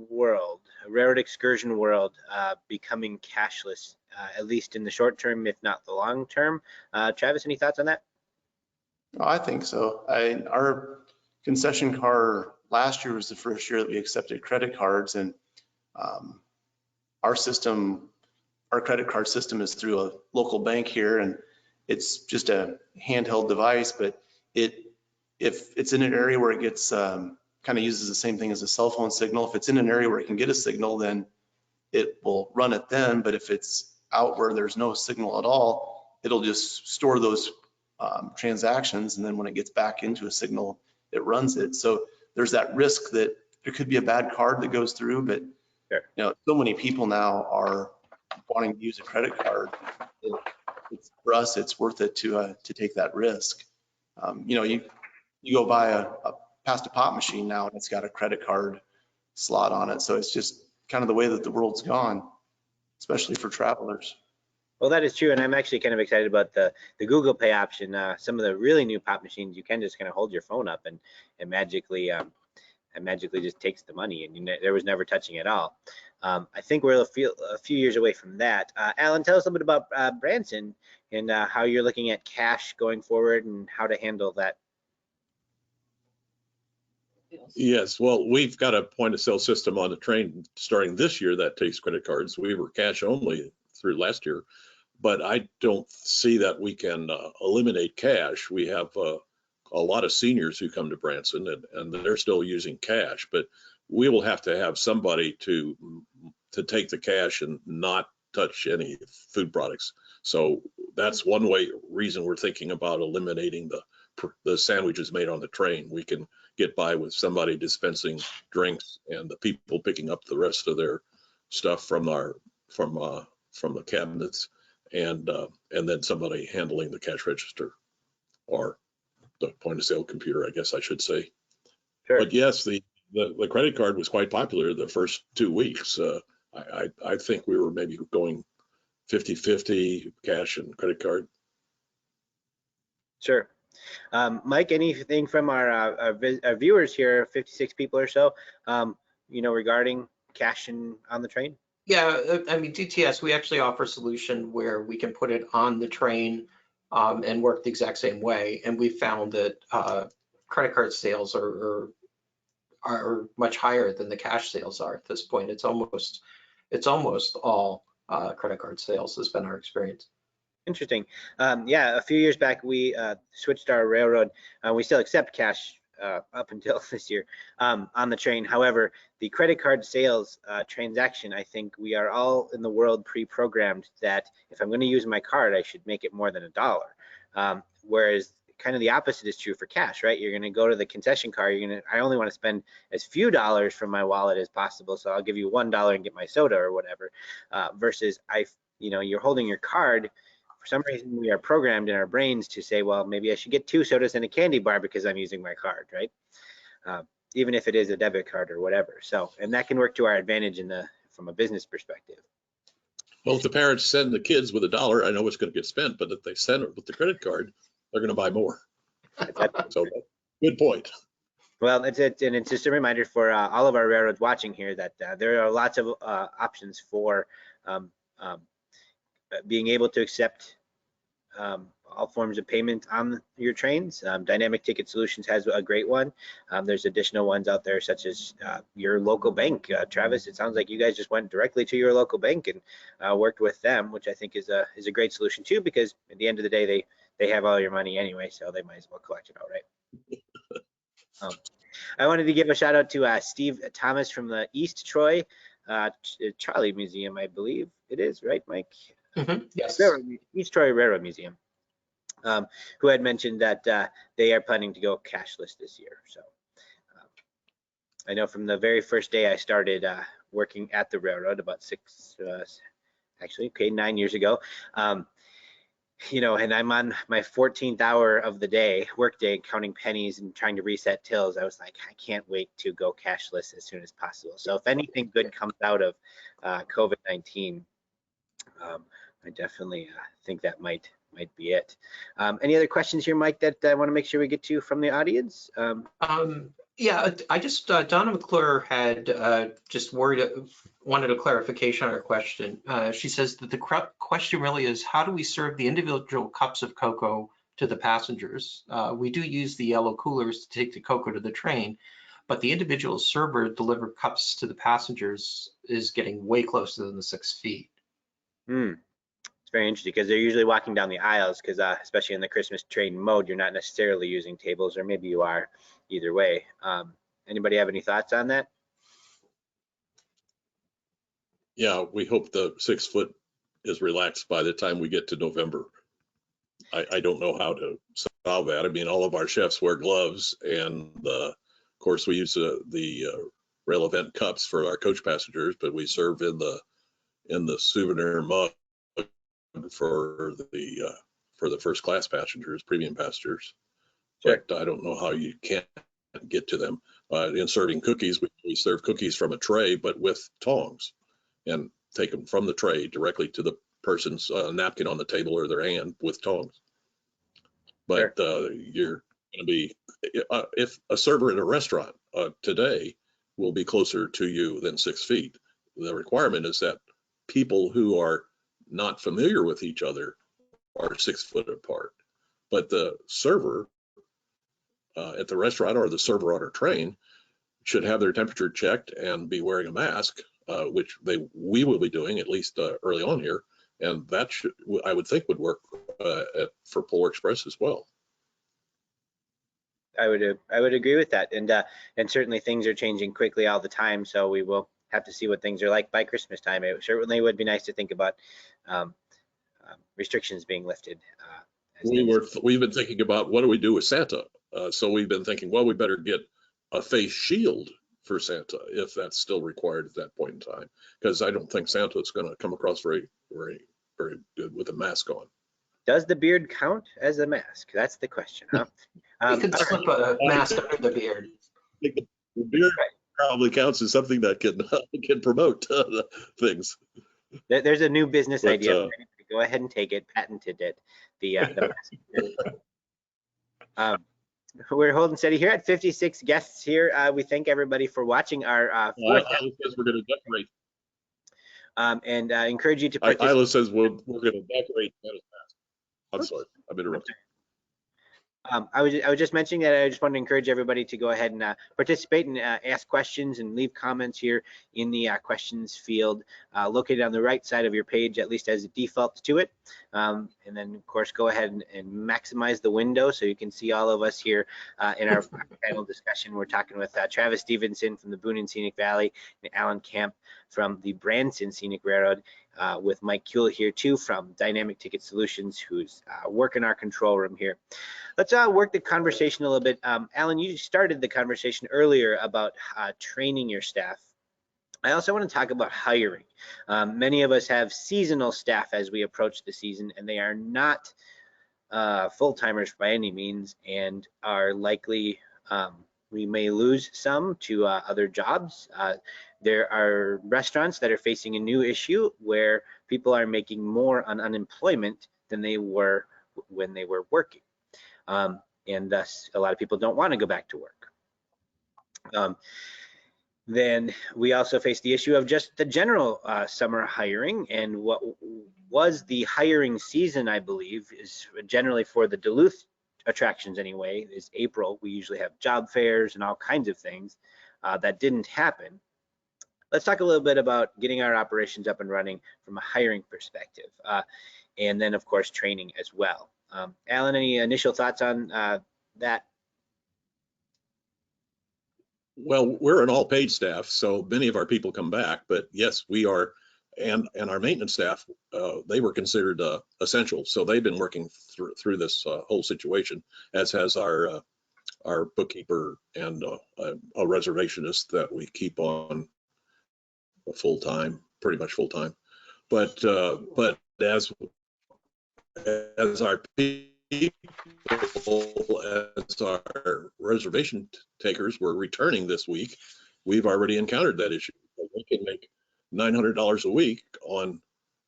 world, a railroad excursion world, becoming cashless, at least in the short term, if not the long term. Travis, any thoughts on that? Oh, I think so. Our concession car last year was the first year that we accepted credit cards, and our system, our credit card system is through a local bank here, and it's just a handheld device, but if it's in an area where it gets kind of uses the same thing as a cell phone signal, if it's in an area where it can get a signal, then it will run it then. But if it's out where there's no signal at all, it'll just store those transactions, and then when it gets back into a signal, it runs it. So there's that risk that there could be a bad card that goes through, but Sure. you know, so many people now are wanting to use a credit card. For us, it's worth it to take that risk. You know, you go buy past a pop machine now, and it's got a credit card slot on it. So it's just kind of the way that the world's gone, especially for travelers. Well, that is true, and I'm actually kind of excited about the Google Pay option. Some of the really new pop machines, you can just kind of hold your phone up and magically just takes the money, and there was never touching at all. I think we're a few years away from that. Alan, tell us a little bit about Branson and how you're looking at cash going forward and how to handle that. Yes, well, we've got a point of sale system on the train starting this year that takes credit cards. We were cash only through last year, but I don't see that we can eliminate cash. We have a lot of seniors who come to Branson, and they're still using cash, but we will have to have somebody to take the cash and not touch any food products. So that's one reason we're thinking about eliminating the sandwiches made on the train. We can get by with somebody dispensing drinks and the people picking up the rest of their stuff from the cabinets, and then somebody handling the cash register or the point of sale computer, I guess I should say. Sure. But yes, the credit card was quite popular the first 2 weeks. I think we were maybe going 50-50 cash and credit card. Sure. Mike, anything from our viewers here, 56 people or so, you know, regarding cash on the train? Yeah, I mean, DTS, we actually offer a solution where we can put it on the train and work the exact same way. And we found that credit card sales are much higher than the cash sales are at this point. It's almost all credit card sales has been our experience. Interesting. Yeah, a few years back, we switched our railroad. We still accept cash up until this year on the train. However, the credit card sales transaction, I think we are all in the world pre-programmed that if I'm going to use my card, I should make it more than $1. Whereas kind of the opposite is true for cash, right? You're going to go to the concession car. I only want to spend as few dollars from my wallet as possible. So I'll give you $1 and get my soda or whatever. Versus you're holding your card. For some reason, we are programmed in our brains to say, well, maybe I should get 2 sodas and a candy bar because I'm using my card, right? Even if it is a debit card or whatever. So, and that can work to our advantage from a business perspective. Well, if the parents send the kids with $1, I know it's going to get spent, but if they send it with the credit card, they're going to buy more. So, good point. Well, it's just a reminder for all of our railroads watching here that there are lots of options for being able to accept all forms of payment on your trains. Dynamic Ticket Solutions has a great one. There's additional ones out there such as your local bank. Travis, it sounds like you guys just went directly to your local bank and worked with them, which I think is a great solution too, because at the end of the day, they have all your money anyway, so they might as well collect it outright. I wanted to give a shout out to Steve Thomas from the East Troy Trolley Museum, I believe it is, right, Mike? Mm-hmm. Yes. East Troy Railroad Museum, who had mentioned that they are planning to go cashless this year. So I know from the very first day I started working at the railroad about 9 years ago, and I'm on my 14th hour of the day, work day, counting pennies and trying to reset tills. I was like, I can't wait to go cashless as soon as possible. So if anything good comes out of COVID-19, I definitely think that might be it. Any other questions here, Mike, that I want to make sure we get to from the audience? Yeah, I just, Donna McClure had just wanted a clarification on her question. She says that the question really is, how do we serve the individual cups of cocoa to the passengers? We do use the yellow coolers to take the cocoa to the train, but the individual server delivered cups to the passengers is getting way closer than the 6 feet. It's very interesting because they're usually walking down the aisles because especially in the Christmas train mode, you're not necessarily using tables, or maybe you are. Either way. Anybody have any thoughts on that? Yeah, we hope the 6 foot is relaxed by the time we get to November. I don't know how to solve that. I mean, all of our chefs wear gloves, and of course we use the rail event cups for our coach passengers, but we serve in the souvenir mug for the first class passengers, premium passengers. Sure. But I don't know how you can't get to them. In serving cookies, we serve cookies from a tray, but with tongs, and take them from the tray directly to the person's napkin on the table or their hand with tongs. But Sure. You're going to be, if a server in a restaurant today will be closer to you than 6 feet, the requirement is that people who are not familiar with each other are 6 foot apart. But the server at the restaurant or the server on a train should have their temperature checked and be wearing a mask, which we will be doing at least early on here, and that I would think would work for Polar Express as well. I would agree with that, and certainly things are changing quickly all the time, so we will have to see what things are like by Christmas time. It certainly would be nice to think about restrictions being lifted. We've been thinking about what do we do with Santa, so we've been thinking, well, we better get a face shield for Santa if that's still required at that point in time, because I don't think Santa is going to come across very, very, very good with a mask on. Does the beard count as a mask? That's the question, huh? You can slip a mask under the beard. The beard probably counts as something that can promote things. There's a new business idea. Go ahead and take it. Patented it. The mask. We're holding steady here at 56 guests here. We thank everybody for watching our fourth. Isla says we're going to decorate. And encourage you to participate. Isla says we're going to decorate. I'm sorry, I'm interrupting. I was just mentioning that I just wanted to encourage everybody to go ahead and participate and ask questions and leave comments here in the questions field located on the right side of your page, at least as a default to it. And then, of course, go ahead and maximize the window so you can see all of us here in our panel discussion. We're talking with Travis Stevenson from the Boone and Scenic Valley and Alan Kamp from the Branson Scenic Railroad. With Mike Kuehl here too from Dynamic Ticket Solutions, who's working our control room here. Let's work the conversation a little bit. Alan, you started the conversation earlier about training your staff. I also want to talk about hiring. Many of us have seasonal staff as we approach the season, and they are not full-timers by any means, and are likely, we may lose some to other jobs. There are restaurants that are facing a new issue where people are making more on unemployment than they were when they were working. And thus, a lot of people don't want to go back to work. Then we also face the issue of just the general summer hiring, and what was the hiring season, I believe, is generally for the Duluth attractions anyway, is April. We usually have job fairs and all kinds of things. That didn't happen. Let's talk a little bit about getting our operations up and running from a hiring perspective, and then of course training as well. Alan, any initial thoughts on that? Well, we're an all-paid staff, so many of our people come back, but yes, we are, and our maintenance staff, they were considered essential, so they've been working through this whole situation, as has our bookkeeper and a reservationist that we keep on full-time, pretty much full-time. But as our people, as our reservation takers were returning this week, we've already encountered that issue. We can make $900 a week on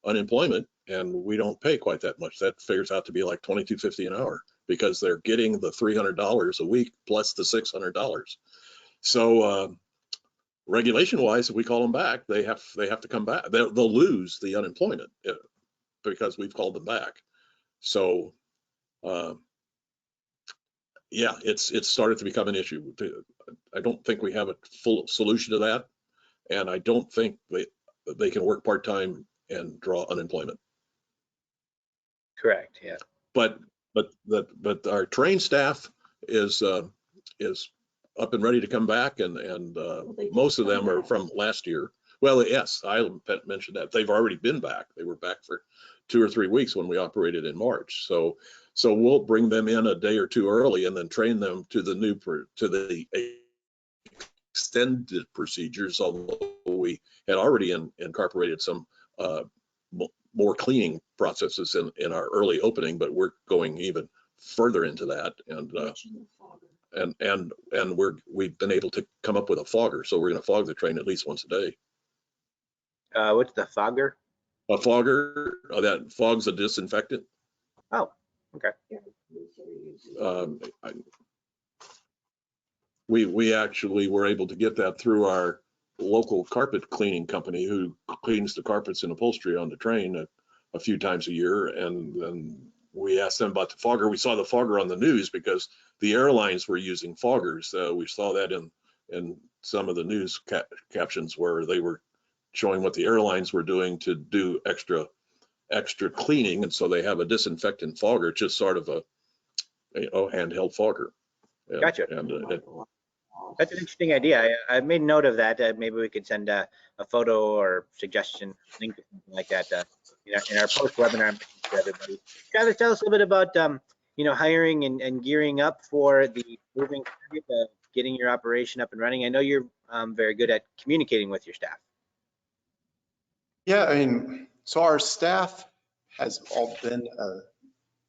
unemployment, and we don't pay quite that much. That figures out to be like $22.50 an hour, because they're getting the $300 a week plus the $600. So regulation wise, if we call them back, they have to come back. They'll lose the unemployment because we've called them back. So yeah, it's started to become an issue. I don't think we have a full solution to that, and I don't think they can work part-time and draw unemployment. Correct. Yeah. But our trained staff is up and ready to come back, and most of them are from last year. Well, yes, I mentioned that they've already been back. They were back for 2 or 3 weeks when we operated in March. So we'll bring them in a day or two early and then train them to the extended procedures, although we had already incorporated some more cleaning processes in our early opening, but we're going even further into that, and we've been able to come up with a fogger, so we're going to fog the train at least once a day. What's the fogger? A fogger that fogs a disinfectant. Oh, okay. We actually were able to get that through our local carpet cleaning company, who cleans the carpets and upholstery on the train a few times a year. And then we asked them about the fogger. We saw the fogger on the news because the airlines were using foggers. We saw that in some of the news captions where they were showing what the airlines were doing to do extra cleaning. And so they have a disinfectant fogger, just sort of a handheld fogger. Gotcha. That's an interesting idea. I made note of that. Maybe we could send a photo or suggestion link or something like that in our post webinar to everybody. Travis, tell us a little bit about hiring and gearing up for the moving period, getting your operation up and running. I know you're very good at communicating with your staff. Yeah, I mean, so our staff has all been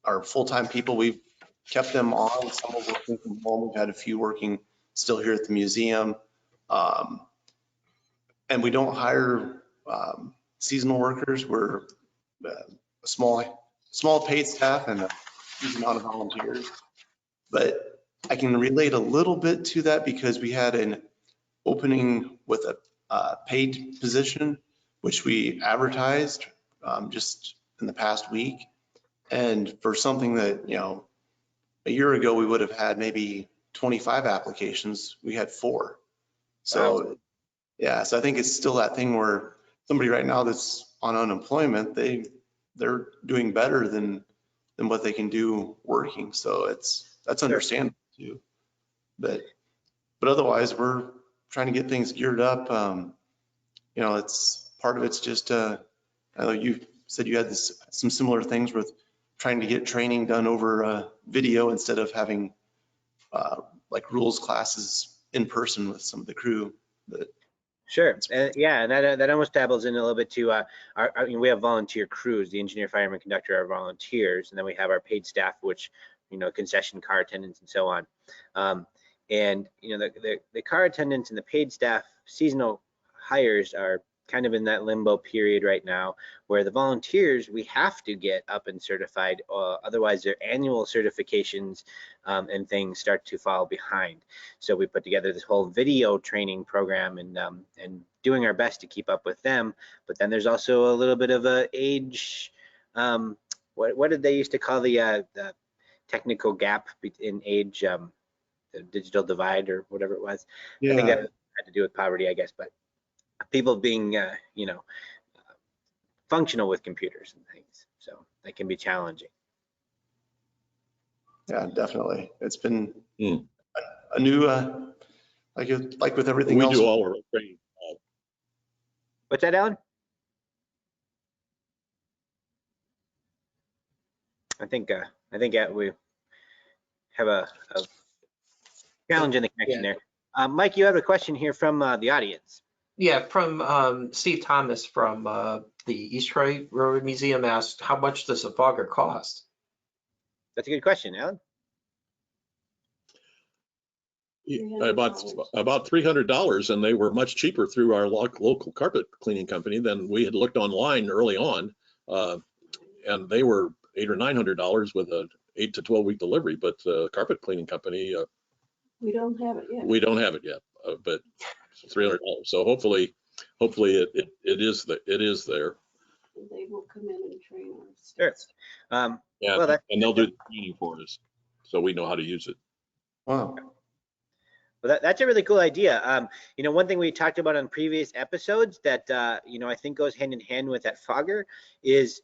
our full-time people. We've kept them on. Some are working from home. We've had a few working still here at the museum. And we don't hire seasonal workers. We're a small paid staff and a huge amount of volunteers. But I can relate a little bit to that because we had an opening with a paid position, which we advertised just in the past week. And for something that, a year ago, we would have had maybe 25 applications. We had 4. So, wow. Yeah, so I think it's still that thing where somebody right now that's on unemployment, they're doing better than what they can do working. So that's understandable too. But otherwise, we're trying to get things geared up. It's part of it's just I know you said you had some similar things with trying to get training done over video instead of having like rules classes in person with some of the crew. But sure, yeah, and that almost dabbles in a little bit to we have volunteer crews. The engineer, fireman, conductor are volunteers, and then we have our paid staff, which concession car attendants and so on. And the car attendants and the paid staff seasonal hires are kind of in that limbo period right now, where the volunteers, we have to get up and certified, otherwise their annual certifications and things start to fall behind. So we put together this whole video training program and doing our best to keep up with them. But then there's also a little bit of a age, what did they used to call the technical gap in age, the digital divide or whatever it was. Yeah. I think that had to do with poverty, I guess, but people being, functional with computers and things. So that can be challenging. Yeah, definitely. It's been a new, like with everything else. We do all our training. What's that, Alan? I think we have a challenge in the connection there. Mike, you have a question here from the audience. Yeah, from Steve Thomas from the East Troy Railroad Museum asked, how much does a fogger cost? That's a good question, Alan. About $300, and they were much cheaper through our local carpet cleaning company than we had looked online early on, and they were $800 or $900 with a 8 to 12 week delivery. But carpet cleaning company, we don't have it yet. We don't have it yet. but $300. So hopefully it is there. They will come in and train us. Sure. And, Well, and they'll do the training for us, so we know how to use it. Wow. Well, that's a really cool idea. You know, one thing we talked about on previous episodes that you know, I think goes hand in hand with that fogger is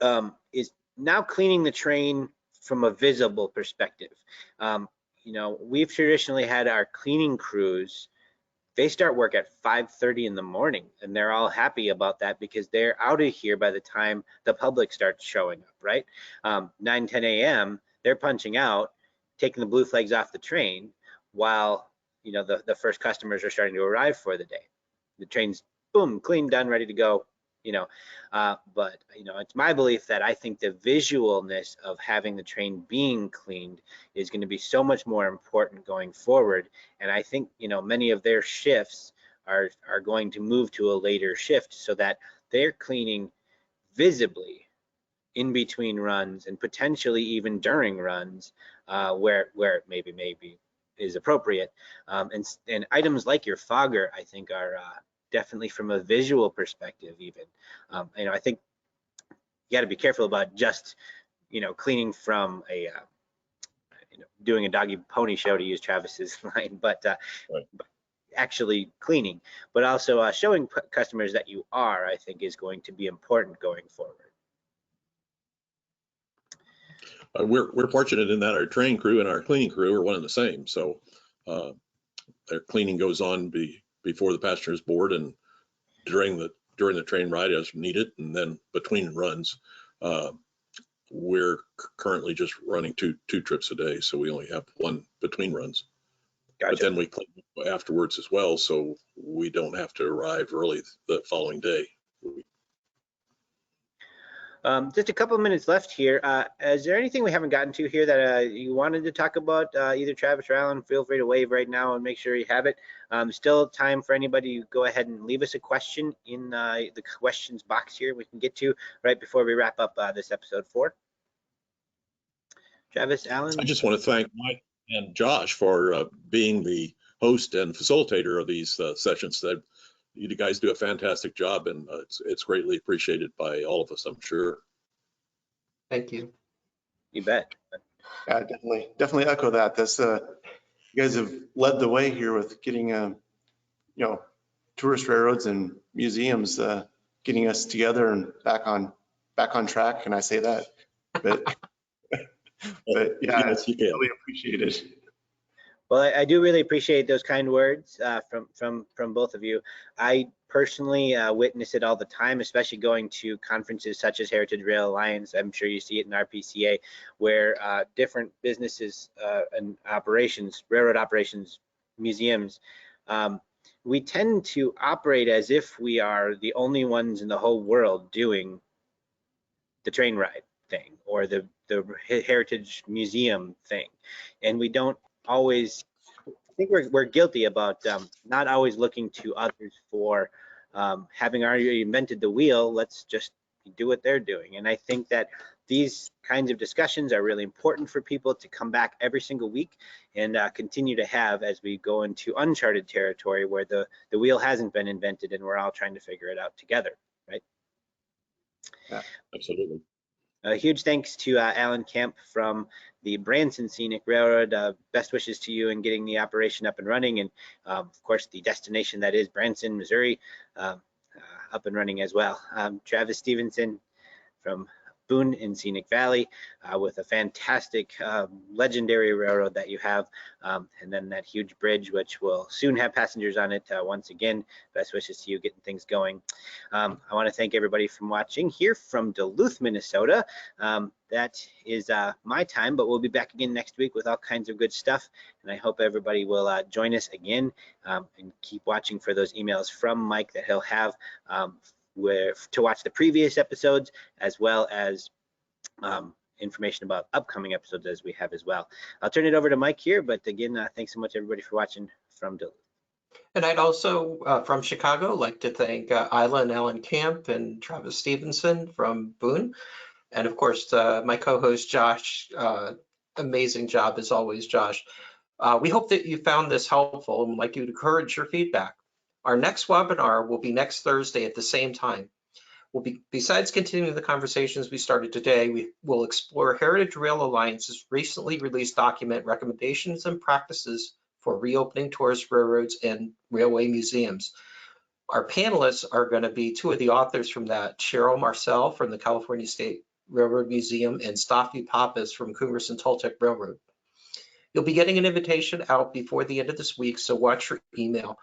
now cleaning the train from a visible perspective. You know, we've traditionally had our cleaning crews, they start work at 5:30 in the morning, and they're all happy about that because they're out of here by the time the public starts showing up, right? 9, 10 a.m., they're punching out, taking the blue flags off the train while, you know, the first customers are starting to arrive for the day. The train's boom, clean, done, ready to go, you know. But, you know, it's my belief that I think the visualness of having the train being cleaned is going to be so much more important going forward. And I think, you know, many of their shifts are going to move to a later shift so that they're cleaning visibly in between runs and potentially even during runs where it maybe is appropriate. And items like your fogger, I think, are definitely from a visual perspective even. You know, I think you got to be careful about just, you know, cleaning from a, you know, doing a doggy pony show, to use Travis's line, but actually cleaning, but also showing customers that you are, I think, is going to be important going forward. We're fortunate in that our train crew and our cleaning crew are one and the same. So their cleaning goes on before the passengers board and during the train ride as needed, and then between runs. We're currently just running two trips a day, so we only have one between runs. Gotcha. But then we clean afterwards as well, so we don't have to arrive early the following day. Just a couple of minutes left here. Is there anything we haven't gotten to here that you wanted to talk about? Either Travis or Alan, feel free to wave right now and make sure you have it. Still time for anybody to go ahead and leave us a question in the questions box here we can get to right before we wrap up this episode 4. Travis, Alan? I just want to thank Mike and Josh for being the host and facilitator of these sessions. That you guys do a fantastic job, and it's greatly appreciated by all of us, I'm sure. Thank you. You bet. Yeah, definitely echo that. That's you guys have led the way here with getting you know, tourist railroads and museums getting us together and back on track. Can I say that? But but yeah, yes, it's really appreciated. Well, I do really appreciate those kind words from both of you. I personally witness it all the time, especially going to conferences such as Heritage Rail Alliance. I'm sure you see it in RPCA, where different businesses and operations, railroad operations, museums, we tend to operate as if we are the only ones in the whole world doing the train ride thing or the Heritage Museum thing, and we don't always, I think we're guilty about not always looking to others for having already invented the wheel. Let's just do what they're doing. And I think that these kinds of discussions are really important for people to come back every single week and continue to have as we go into uncharted territory where the wheel hasn't been invented and we're all trying to figure it out together, right? Yeah, absolutely. A huge thanks to Alan Kamp from the Branson Scenic Railroad. Best wishes to you in getting the operation up and running, and of course the destination that is Branson, Missouri, up and running as well. Travis Stevenson from Boone in Scenic Valley with a fantastic legendary railroad that you have, and then that huge bridge which will soon have passengers on it. Once again, best wishes to you getting things going. I want to thank everybody from watching here from Duluth, Minnesota. That is my time, but we'll be back again next week with all kinds of good stuff, and I hope everybody will join us again and keep watching for those emails from Mike that he'll have to watch the previous episodes, as well as information about upcoming episodes as we have as well. I'll turn it over to Mike here, but again, thanks so much everybody for watching from Duluth. And I'd also, from Chicago, like to thank Isla and Alan Kamp and Travis Stevenson from Boone. And of course, my co-host Josh, amazing job as always, Josh. We hope that you found this helpful and would like you to encourage your feedback. Our next webinar will be next Thursday at the same time. Besides continuing the conversations we started today, we will explore Heritage Rail Alliance's recently released document, Recommendations and Practices for Reopening Tourist Railroads and Railway Museums. Our panelists are going to be two of the authors from that, Cheryl Marcel from the California State Railroad Museum and Staffy Pappas from Coongres and Toltec Railroad. You'll be getting an invitation out before the end of this week, so watch your email.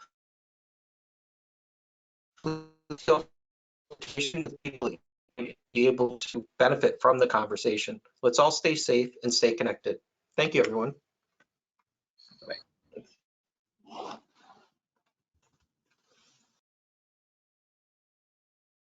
Be able to benefit from the conversation. Let's all stay safe and stay connected. Thank you, everyone.